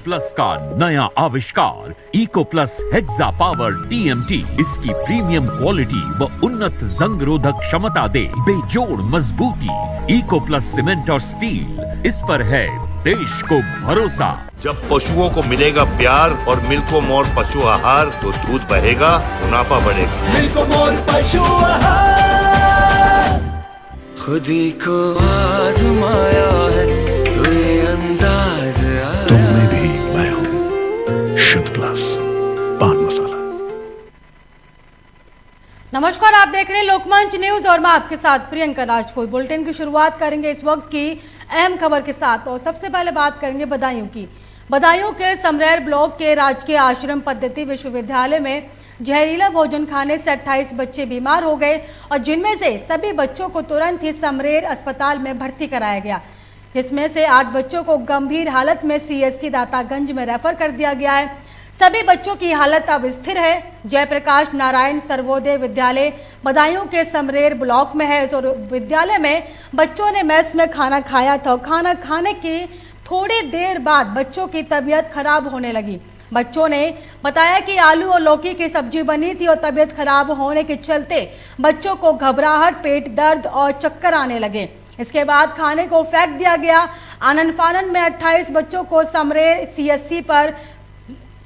Plus का नया आविष्कार Eco Plus Hexa Power TMT। इसकी प्रीमियम क्वालिटी व उन्नत जंग रोधक क्षमता दे बेजोड़ मजबूती। इको प्लस सीमेंट और स्टील, इस पर है देश को भरोसा। जब पशुओं को मिलेगा प्यार और मिल्को मोर पशु आहार तो दूध बहेगा, मुनाफा बढ़ेगा। मिल्को मोर पशु आहार, खुदी को आजमाया है तो ये अंदाज आया। तुम में भी मैं हूँ शुद्ध प्लस पान मसाला। नमस्कार, आप देख रहे हैं लोकमंच न्यूज और मैं आपके साथ प्रियंका राजपूत। बुलेटिन की शुरुआत करेंगे इस वक्त की अहम खबर के साथ और सबसे पहले बात करेंगे बदायूं की। बदायूं के समरेर ब्लॉक के राजकीय आश्रम पद्धति विश्वविद्यालय में जहरीला भोजन खाने से 28 बच्चे बीमार हो गए और जिनमें से सभी बच्चों को तुरंत ही समरेर अस्पताल में भर्ती कराया गया। जिसमें से 8 बच्चों को गंभीर हालत में CSC दातागंज में रेफर कर दिया गया है। सभी बच्चों की हालत अब स्थिर है। जयप्रकाश नारायण सर्वोदय विद्यालय बदायूं के समरेर ब्लॉक में है। इस विद्यालय में बच्चों ने मेस में खाना खाया था। खाना खाने की थोड़ी देर बाद बच्चों की तबीयत खराब होने लगी। बच्चों ने बताया कि आलू और लौकी की सब्जी बनी थी और तबीयत खराब होने के चलते बच्चों को घबराहट, पेट दर्द और चक्कर आने लगे। इसके बाद खाने को फेंक दिया गया। आनन फानन में 28 बच्चों को समरेर CSC पर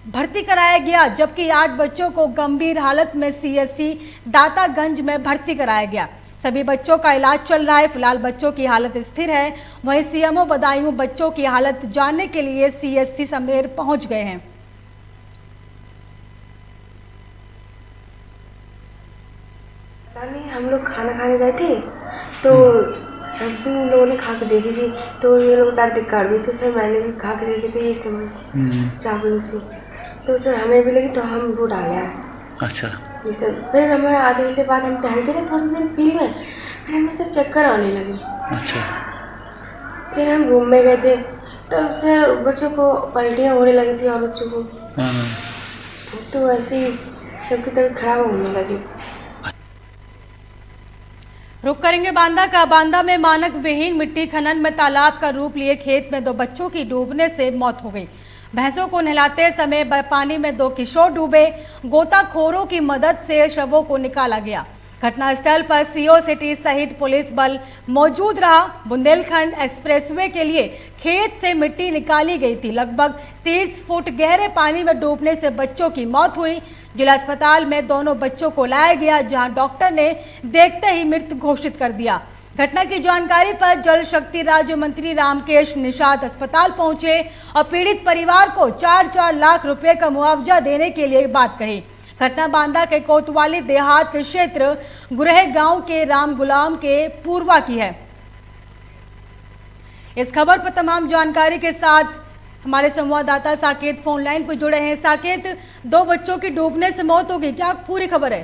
भर्ती कराया गया, जबकि 8 बच्चों को गंभीर हालत में CSC दातागंज में भर्ती कराया गया। सभी बच्चों का इलाज चल रहा है। फिलहाल बच्चों की हालत स्थिर है। वहीं CMO बदायूं बच्चों की हालत जानने के लिए CSC समरेर पहुंच गए हैं। हम लोग खाना खाने गए थे तो सब्जी लोगों ने खा के देखी थी तो ये लोग बता कर भी तो सर मैंने भी खा के देखी थी 1 चम्मच चावल से, तो सर हमें भी लगी तो हम वो डाला। अच्छा। सर फिर हमें आधे घंटे बाद हम टहलते रहे थोड़ी देर फील्ड में, फिर हमें सर चक्कर आने लगे। अच्छा। फिर हम रूम में गए थे तो सर बच्चों को पलटियाँ होने लगी थी और बच्चों को तो ऐसे ही सबकी तबीयत खराब होने लगी। रुक करेंगे बांदा का। बांदा में मानक विहीन मिट्टी खनन में तालाब का रूप लिए खेत में 2 बच्चों की डूबने से मौत हो गई। भैंसों को नहलाते समय पानी में 2 किशोर डूबे। गोताखोरों की मदद से शवों को निकाला गया। घटनास्थल पर CO सिटी सहित पुलिस बल मौजूद रहा। बुंदेलखंड एक्सप्रेसवे के लिए खेत से मिट्टी निकाली गई थी। लगभग 30 फुट गहरे पानी में डूबने से बच्चों की मौत हुई। जिला अस्पताल में दोनों बच्चों को लाया गया, जहां डॉक्टर ने देखते ही मृत घोषित कर दिया। घटना की जानकारी पर जल शक्ति राज्य मंत्री रामकेश निषाद अस्पताल पहुंचे और पीड़ित परिवार को 4-4 लाख रुपए का मुआवजा देने के लिए बात कही। घटना बांदा के कोतवाली देहात क्षेत्र गुरह गांव के राम गुलाम के पूर्वा की है। इस खबर पर तमाम जानकारी के साथ हमारे संवाददाता साकेत फोन लाइन पर जुड़े हैं। साकेत, 2 बच्चों की डूबने से मौत हो गई, क्या पूरी खबर है?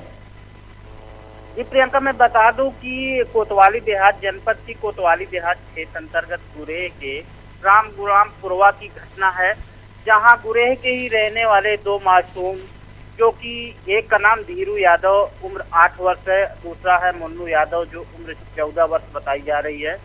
जी प्रियंका, मैं बता दूं कि कोतवाली देहात जनपद की कोतवाली देहात क्षेत्र अंतर्गत गुरेह के राम गुलाम पुरवा की घटना है, जहां गुरेह के ही रहने वाले 2 मासूम, जो कि एक का नाम धीरू यादव उम्र 8 वर्ष है, दूसरा है मुन्नू यादव जो उम्र 14 वर्ष बताई जा रही है।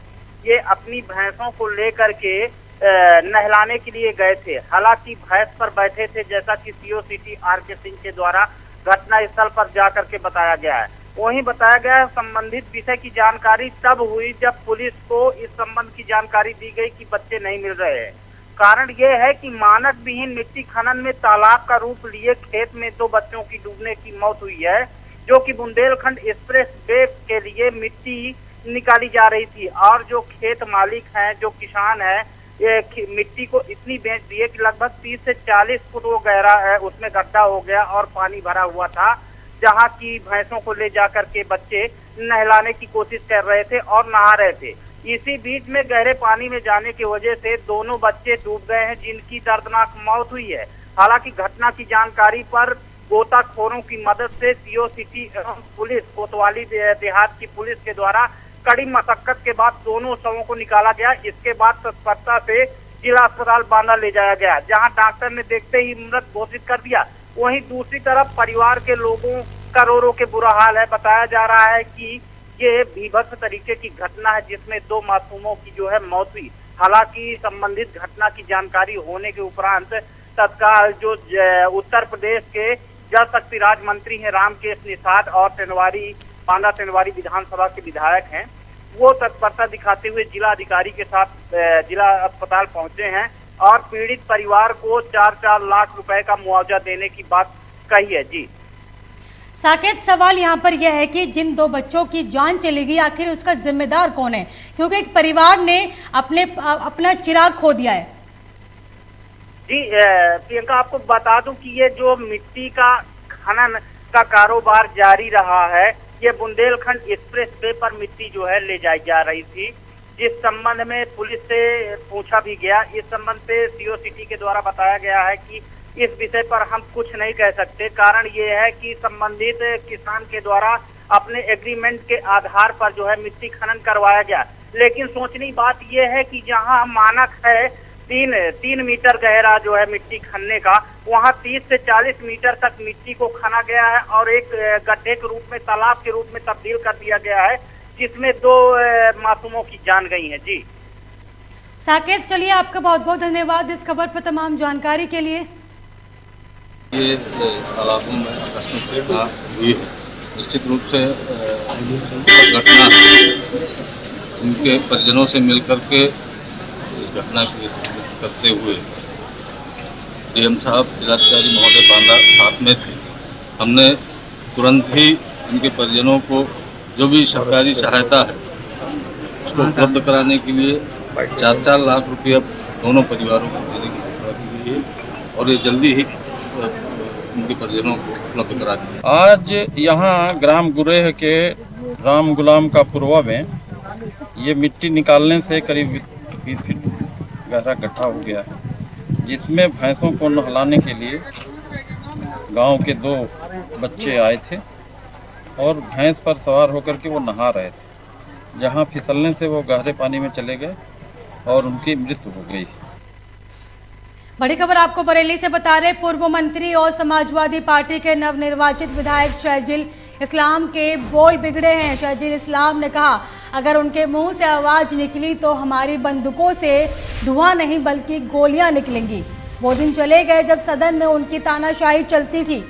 ये अपनी भैंसों को लेकर के नहलाने के लिए गए थे। हालांकि भैंस पर बैठे थे, जैसा कि CO सिटी RK सिंह के द्वारा घटना स्थल पर जाकर के बताया गया है। वहीं बताया गया है संबंधित विषय की जानकारी तब हुई जब पुलिस को इस संबंध की जानकारी दी गई कि बच्चे नहीं मिल रहे हैं। कारण यह है कि मानक विहीन मिट्टी खनन में तालाब का रूप लिए खेत में 2 बच्चों की डूबने की मौत हुई है, जो कि बुंदेलखंड एक्सप्रेस वे के लिए मिट्टी निकाली जा रही थी। और जो खेत मालिक हैं, जो किसान है, ये मिट्टी को इतनी बेच दी है कि लगभग 30 से 40 फुट वो गहरा है, उसमें गड्ढा हो गया और पानी भरा हुआ था, जहां की भैंसों को ले जाकर के बच्चे नहलाने की कोशिश कर रहे थे और नहा रहे थे। इसी बीच में गहरे पानी में जाने की वजह से दोनों बच्चे डूब गए हैं, जिनकी दर्दनाक मौत हुई है। हालांकि घटना की जानकारी पर गोताखोरों की मदद से CO सिटी एवं पुलिस कोतवाली देहात की पुलिस के द्वारा कड़ी मशक्कत के बाद दोनों शवों को निकाला गया। इसके बाद तत्परता से जिला अस्पताल बांदा ले जाया गया, जहां डॉक्टर ने देखते ही मृत घोषित कर दिया। वहीं दूसरी तरफ परिवार के लोगों का रो के बुरा हाल है। बताया जा रहा है कि ये भीभत्स तरीके की घटना है, जिसमें 2 मासूमों की जो है मौत हुई। हालांकि संबंधित घटना की जानकारी होने के उपरांत तत्काल जो उत्तर प्रदेश के जल शक्ति राज्य मंत्री हैं रामकेश निषाद और बांदा टेनवारी विधानसभा के विधायक हैं, वो तत्परता दिखाते हुए जिला अधिकारी के साथ जिला अस्पताल पहुंचे हैं और पीड़ित परिवार को 4-4 लाख रुपए का मुआवजा देने की बात कही है। जी साकेत, सवाल यहाँ पर यह है कि जिन 2 बच्चों की जान चली गई, आखिर उसका जिम्मेदार कौन है? क्योंकि एक परिवार ने अपना चिराग खो दिया है। जी प्रियंका, आपको बता दूं कि ये जो मिट्टी का खनन का कारोबार जारी रहा है, ये बुंदेलखंड एक्सप्रेस वे पर मिट्टी जो है ले जाई जा रही थी, जिस संबंध में पुलिस से पूछा भी गया। इस संबंध पे सीओ सिटी के द्वारा बताया गया है कि इस विषय पर हम कुछ नहीं कह सकते। कारण ये है कि संबंधित किसान के द्वारा अपने एग्रीमेंट के आधार पर जो है मिट्टी खनन करवाया गया, लेकिन सोचनी बात यह है कि जहां मानक है 3 मीटर गहरा जो है मिट्टी खनने का, वहां 30 से 40 मीटर तक मिट्टी को खना गया है और एक गड्ढे के रूप में, तालाब के रूप में तब्दील कर दिया गया है, जिसमें 2 मासूमों की जान गई है। जी साकेत, चलिए आपका बहुत बहुत धन्यवाद इस खबर पर तमाम जानकारी के लिए। ये तालाबों में आकस्मिक घटना हुई है, निश्चित रूप से घटना उनके परिजनों से मिलकर के इस घटना की करते हुए डीएम साहब, जिलाधिकारी महोदय बांदा साथ में थे। हमने तुरंत ही उनके परिजनों को जो भी सरकारी सहायता है उसको उपलब्ध कराने के लिए 4-4 लाख रुपये दोनों परिवारों को देने की घोषणा की गई है और ये जल्दी ही उनके परिजनों को उपलब्ध करा दिया। आज यहाँ ग्राम गुरेह के राम गुलाम का पूर्वा में ये मिट्टी निकालने से करीब 20 फीट गहरा गड्ढा हो गया है, जिसमें भैंसों को नहलाने के लिए गांव के 2 बच्चे आए थे और भैंस पर सवार होकर के वो नहा रहे थे, जहां फिसलने से वो गहरे पानी में चले गए और उनकी मृत्यु हो गई। बड़ी खबर आपको बरेली से बता रहे, पूर्व मंत्री और समाजवादी पार्टी के नवनिर्वाचित विधायक शहजील इस्लाम के बोल बिगड़े हैं। शहजील इस्लाम ने कहा, अगर उनके मुंह से आवाज निकली तो हमारी बंदूकों से धुआं नहीं बल्कि गोलियां निकलेंगी। वो दिन चले गए जब सदन में उनकी तानाशाही चलती थी।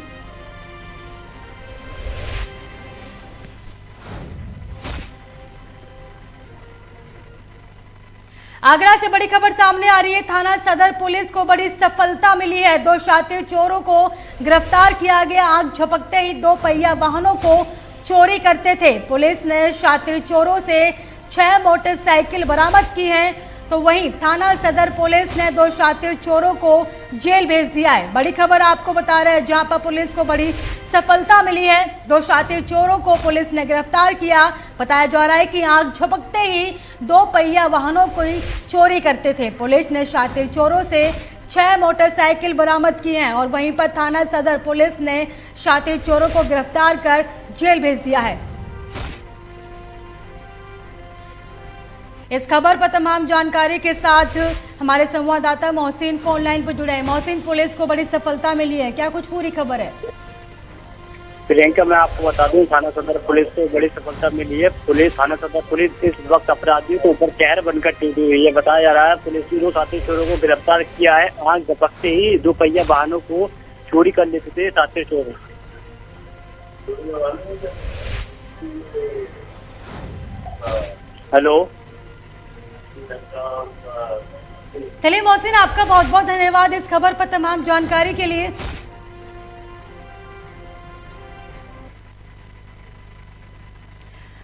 आगरा से बड़ी खबर सामने आ रही है। थाना सदर पुलिस को बड़ी सफलता मिली है। 2 शातिर चोरों को गिरफ्तार किया गया। आग झपकते ही 2 पहिया वाहनों को चोरी करते थे। पुलिस ने शातिर चोरों से 6 मोटरसाइकिल बरामद की हैं, तो वहीं थाना सदर पुलिस ने 2 शातिर चोरों को जेल भेज दिया है। बड़ी खबर आपको बता रहे हैं, जहां पर पुलिस को बड़ी सफलता मिली है। 2 शातिर चोरों को पुलिस ने गिरफ्तार किया। बताया जा रहा है कि आग झपकते ही 2 पहिया वाहनों की चोरी करते थे। पुलिस ने शातिर चोरों से 6 मोटरसाइकिल बरामद की हैं और वहीं पर थाना सदर पुलिस ने शातिर चोरों को गिरफ्तार कर जेल भेज दिया है। इस खबर पर तमाम जानकारी के साथ हमारे संवाददाता मोहसिन फोन लाइन पर जुड़े हैं। मोहसिन, पुलिस को बड़ी सफलता मिली है, क्या कुछ पूरी खबर है? प्रियंका, मैं आपको बता दूं, थाना सदर पुलिस को बड़ी सफलता मिली है। थाना सदर पुलिस इस वक्त अपराधियों के ऊपर कहर बनकर टिकी हुई है। बताया जा रहा है पुलिस ने 2 शातिर चोरों को गिरफ्तार किया है। आग झपकते ही 2 पहिया वाहनों को चोरी कर लेते थे शातिर चोर। हेलो, चलिए मोहसिन, आपका बहुत बहुत धन्यवाद इस खबर पर तमाम जानकारी के लिए।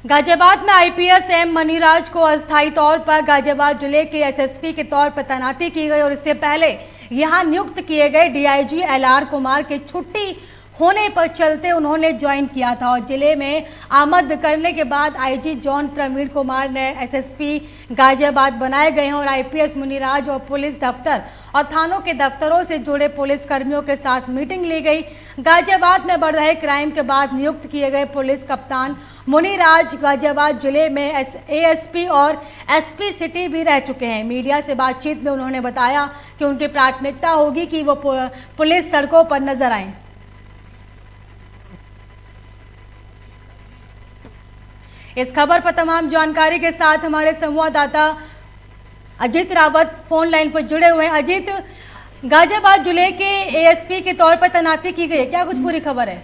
गाजियाबाद में आईपीएस एम मनीराज को अस्थायी तौर पर गाजियाबाद जिले के एसएसपी के तौर पर तैनाती की गई और इससे पहले यहां नियुक्त किए गए डीआईजी एलआर कुमार के छुट्टी होने पर चलते उन्होंने ज्वाइन किया था और जिले में आमद करने के बाद आईजी जॉन प्रवीण कुमार ने एसएसपी गाजियाबाद बनाए गए हैं और आईपीएस मुनीराज और पुलिस दफ्तर और थानों के दफ्तरों से जुड़े पुलिस कर्मियों के साथ मीटिंग ली गई। गाजियाबाद में बढ़ रहे क्राइम के बाद नियुक्त किए गए पुलिस कप्तान मुनीराज गाजियाबाद जिले में एएसपी और एसपी सिटी भी रह चुके हैं। मीडिया से बातचीत में उन्होंने बताया कि उनकी प्राथमिकता होगी कि वो पुलिस सड़कों पर नजर आए। इस खबर पर तमाम जानकारी के साथ हमारे संवाददाता अजीत रावत फोन लाइन पर जुड़े हुए हैं। अजीत, गाजियाबाद जिले के एएसपी के तौर पर तैनाती की गई है, क्या कुछ पूरी खबर है?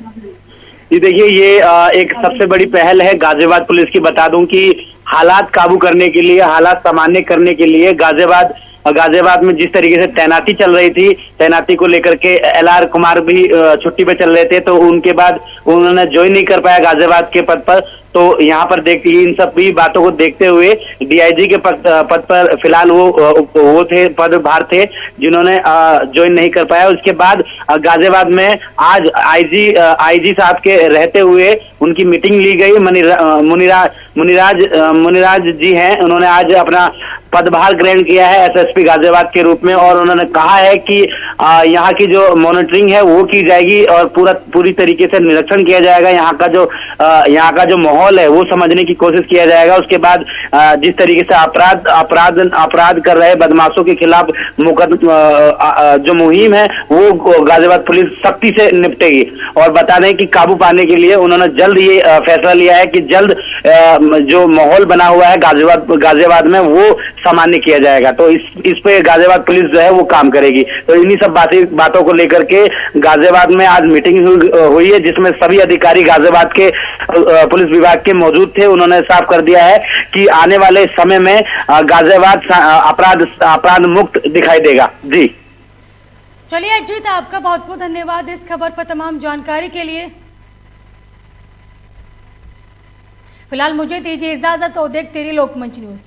जी देखिए, ये एक सबसे बड़ी पहल है गाजियाबाद पुलिस की। बता दूं कि हालात काबू करने के लिए, हालात सामान्य करने के लिए गाजियाबाद में जिस तरीके से तैनाती चल रही थी, तैनाती को लेकर के LR कुमार भी छुट्टी पे चल रहे थे, तो उनके बाद उन्होंने ज्वाइन नहीं कर पाया गाजियाबाद के पद पर। तो यहाँ पर देखते इन सब भी बातों को देखते हुए DIG के पद पर फिलहाल वो थे, पदभार थे, जिन्होंने ज्वाइन नहीं कर पाया। उसके बाद गाजियाबाद में आज IG साहब के रहते हुए उनकी मीटिंग ली गई। मुनिराज जी हैं, उन्होंने आज अपना पदभार ग्रहण किया है SSP गाजियाबाद के रूप में, और उन्होंने कहा है कि यहाँ की जो मॉनिटरिंग है वो की जाएगी और पूरी तरीके से निरीक्षण किया जाएगा। यहाँ का जो माहौल है वो समझने की कोशिश किया जाएगा। उसके बाद जिस तरीके से अपराध कर रहे बदमाशों के खिलाफ जो मुहिम है वो गाजियाबाद पुलिस सख्ती से निपटेगी। और बता दें कि काबू पाने के लिए उन्होंने जल्द ये फैसला लिया है कि जल्द जो माहौल बना हुआ है गाजियाबाद में वो सामान्य किया जाएगा। तो इस पे गाजियाबाद पुलिस जो है वो काम करेगी। तो इन्हीं सब बातों को लेकर के गाजियाबाद में आज मीटिंग हुई है, जिसमें सभी अधिकारी गाजियाबाद के पुलिस विभाग के मौजूद थे। उन्होंने साफ कर दिया है कि आने वाले समय में गाजियाबाद अपराध मुक्त दिखाई देगा। जी चलिए अजीत, आपका बहुत बहुत धन्यवाद इस खबर पर तमाम जानकारी के लिए। फिलहाल मुझे दीजिए इजाजत और देखते रहिए लोकमंच न्यूज।